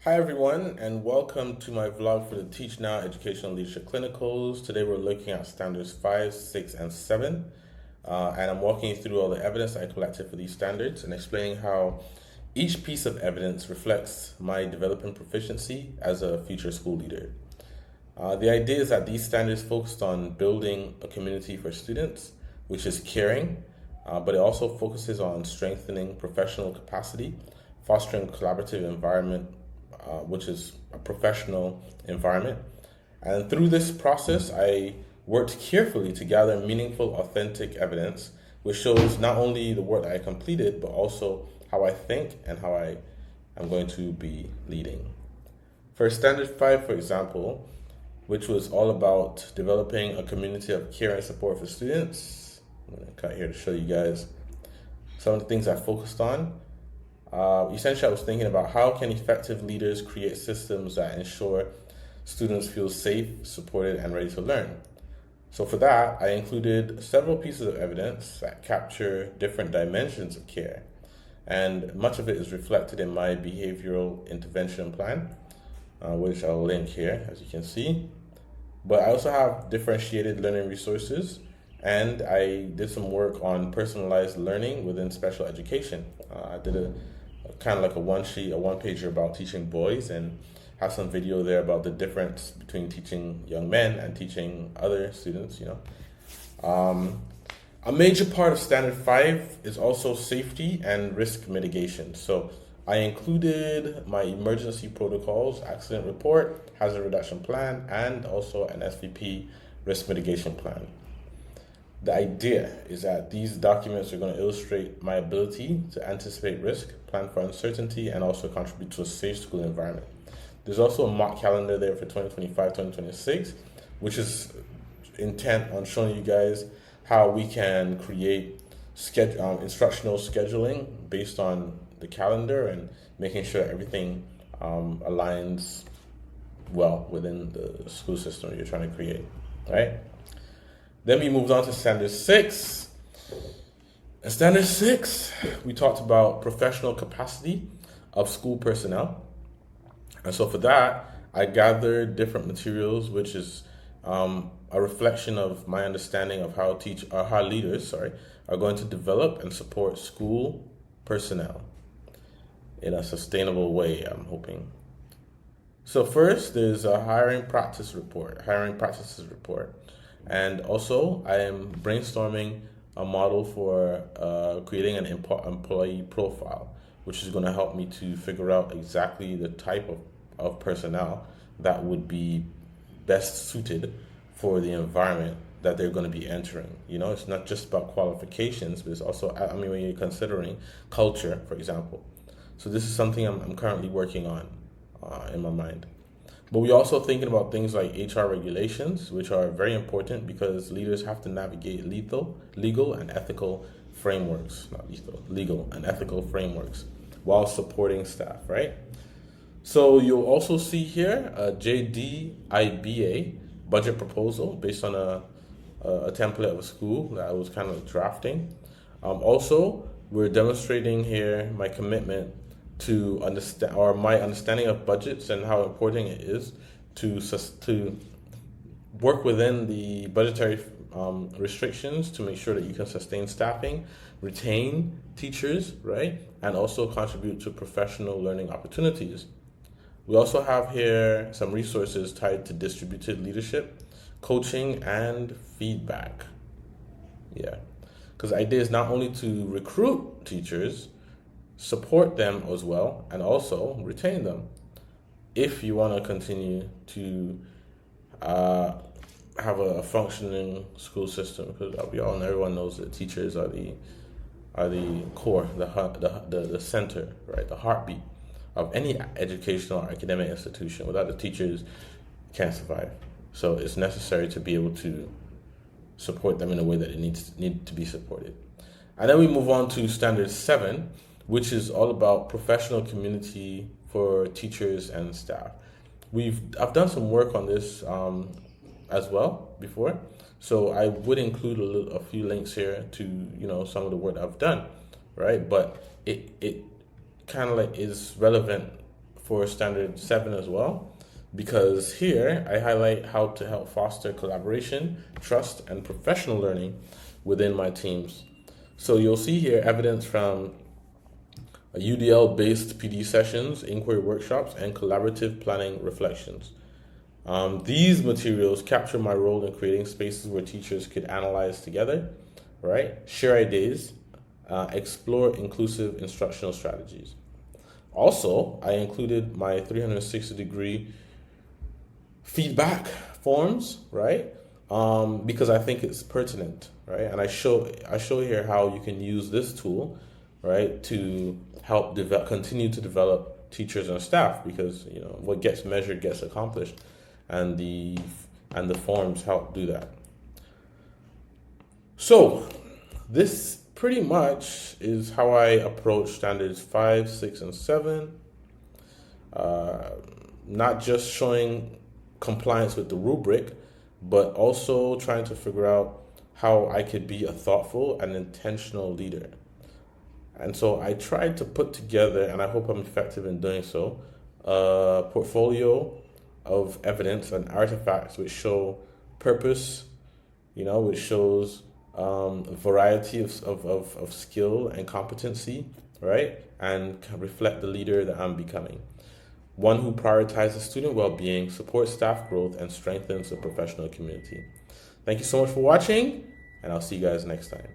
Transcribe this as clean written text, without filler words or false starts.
Hi everyone, and welcome to my vlog for the Teach Now Educational Leadership Clinicals. Today we're looking at standards 5, 6, and 7. And I'm walking you through all the evidence I collected for these standards and explaining how each piece of evidence reflects my developing proficiency as a future school leader. The idea is that these standards focused on building a community for students, which is caring, but it also focuses on strengthening professional capacity, fostering a collaborative environment, which is a professional environment. And through this process, I worked carefully to gather meaningful, authentic evidence, which shows not only the work that I completed, but also how I think and how I am going to be leading. For Standard 5, for example, which was all about developing a community of care and support for students, I'm going to cut here to show you guys some of the things I focused on. Essentially, I was thinking about how can effective leaders create systems that ensure students feel safe, supported, and ready to learn. So for that, I included several pieces of evidence that capture different dimensions of care. And much of it is reflected in my behavioral intervention plan, which I'll link here, as you can see. But I also have differentiated learning resources, and I did some work on personalized learning within special education. I did a kind of like a one-pager about teaching boys, and have some video there about the difference between teaching young men and teaching other students, A major part of Standard 5 is also safety and risk mitigation. So I included my emergency protocols, accident report, hazard reduction plan, and also an SVP risk mitigation plan. The idea is that these documents are going to illustrate my ability to anticipate risk, plan for uncertainty, and also contribute to a safe school environment. There's also a mock calendar there for 2025-2026, which is intent on showing you guys how we can create instructional scheduling based on the calendar and making sure everything aligns well within the school system you're trying to create, right? Then we moved on to Standard 6. In Standard 6, we talked about professional capacity of school personnel. And so for that, I gathered different materials, which is a reflection of my understanding of how leaders are going to develop and support school personnel in a sustainable way, I'm hoping. So first, there's a hiring practices report. And also, I am brainstorming a model for creating an employee profile, which is going to help me to figure out exactly the type of personnel that would be best suited for the environment that they're going to be entering. It's not just about qualifications, but it's also, when you're considering culture, for example. So this is something I'm currently working on in my mind. But we're also thinking about things like HR regulations, which are very important because leaders have to navigate legal and ethical frameworks, legal and ethical frameworks while supporting staff, right? So you'll also see here a JDIBA budget proposal based on a template of a school that I was kind of drafting. Also, we're demonstrating here my commitment to understand, or my understanding of budgets and how important it is to work within the budgetary restrictions to make sure that you can sustain staffing, retain teachers, right? And also contribute to professional learning opportunities. We also have here some resources tied to distributed leadership, coaching, and feedback. Yeah, because the idea is not only to recruit teachers, support them as well, and also retain them if you want to continue to have a functioning school system. Because everyone knows that teachers are the core, the center, right, the heartbeat of any educational or academic institution. Without the teachers, can't survive. So it's necessary to be able to support them in a way that it need to be supported. And then we move on to Standard 7, which is all about professional community for teachers and staff. I've done some work on this as well before, so I would include a few links here to some of the work I've done, right? But it kind of like is relevant for standard 7 as well, because here I highlight how to help foster collaboration, trust, and professional learning within my teams. So you'll see here evidence from UDL-based PD sessions, inquiry workshops, and collaborative planning reflections. These materials capture my role in creating spaces where teachers could analyze together, right? Share ideas, explore inclusive instructional strategies. Also, I included my 360-degree feedback forms, right? Because I think it's pertinent, right? And I show here how you can use this tool, right, to help continue to develop teachers and staff, because what gets measured gets accomplished, and the forms help do that. So this pretty much is how I approach standards 5, 6, and 7. Not just showing compliance with the rubric, but also trying to figure out how I could be a thoughtful and intentional leader. And so I tried to put together, and I hope I'm effective in doing so, a portfolio of evidence and artifacts which show purpose, which shows a variety of skill and competency, right? And can reflect the leader that I'm becoming. One who prioritizes student well-being, supports staff growth, and strengthens the professional community. Thank you so much for watching, and I'll see you guys next time.